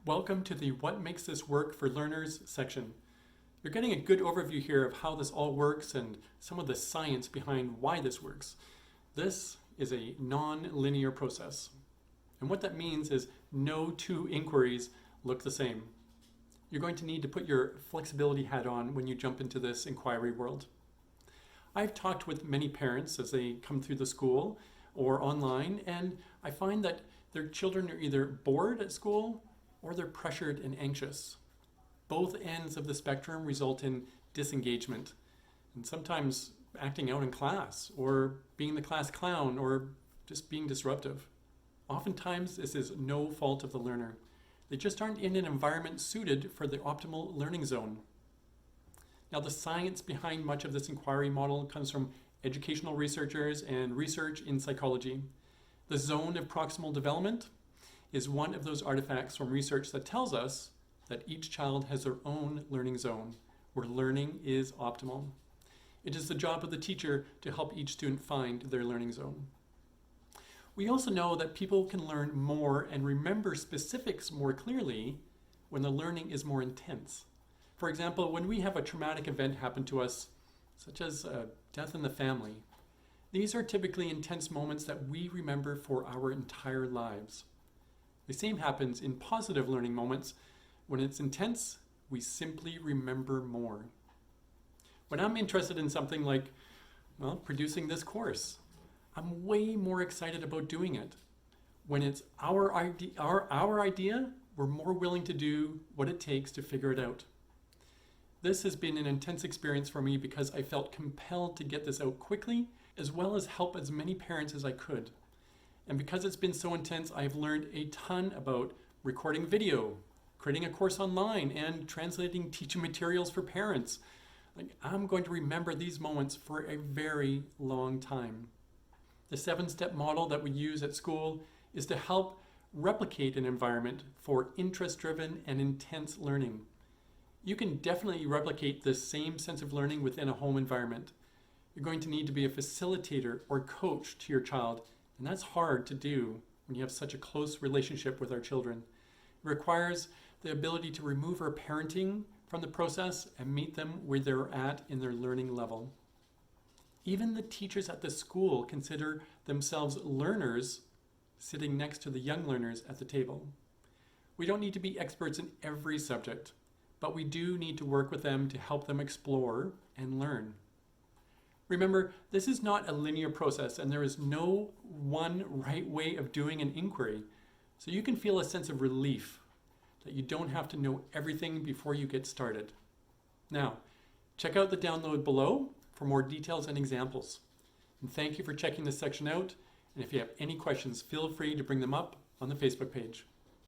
Welcome to the What Makes This Work for Learners section. You're getting a good overview here of how this all works and some of the science behind why this works. This is a non-linear process. And what that means is no two inquiries look the same. You're going to need to put your flexibility hat on when you jump into this inquiry world. I've talked with many parents as they come through the school or online, and I find that their children are either bored at school or they're pressured and anxious. Both ends of the spectrum result in disengagement and sometimes acting out in class or being the class clown or just being disruptive. Oftentimes this is no fault of the learner. They just aren't in an environment suited for the optimal learning zone. Now, the science behind much of this inquiry model comes from educational researchers and research in psychology. The zone of proximal development is one of those artifacts from research that tells us that each child has their own learning zone where learning is optimal. It is the job of the teacher to help each student find their learning zone. We also know that people can learn more and remember specifics more clearly when the learning is more intense. For example, when we have a traumatic event happen to us, such as a death in the family, these are typically intense moments that we remember for our entire lives. The same happens in positive learning moments. When it's intense, we simply remember more. When I'm interested in something like, producing this course, I'm way more excited about doing it. When it's our idea, we're more willing to do what it takes to figure it out. This has been an intense experience for me because I felt compelled to get this out quickly, as well as help as many parents as I could. And because it's been so intense, I've learned a ton about recording video, creating a course online, and translating teaching materials for parents. I'm going to remember these moments for a very long time. The 7-step model that we use at school is to help replicate an environment for interest-driven and intense learning. You can definitely replicate this same sense of learning within a home environment. You're going to need to be a facilitator or coach to your child, and that's hard to do when you have such a close relationship with our children. It requires the ability to remove our parenting from the process and meet them where they're at in their learning level. Even the teachers at the school consider themselves learners sitting next to the young learners at the table. We don't need to be experts in every subject, but we do need to work with them to help them explore and learn. Remember, this is not a linear process and there is no one right way of doing an inquiry, so you can feel a sense of relief that you don't have to know everything before you get started. Now, check out the download below for more details and examples. And thank you for checking this section out, and if you have any questions, feel free to bring them up on the Facebook page.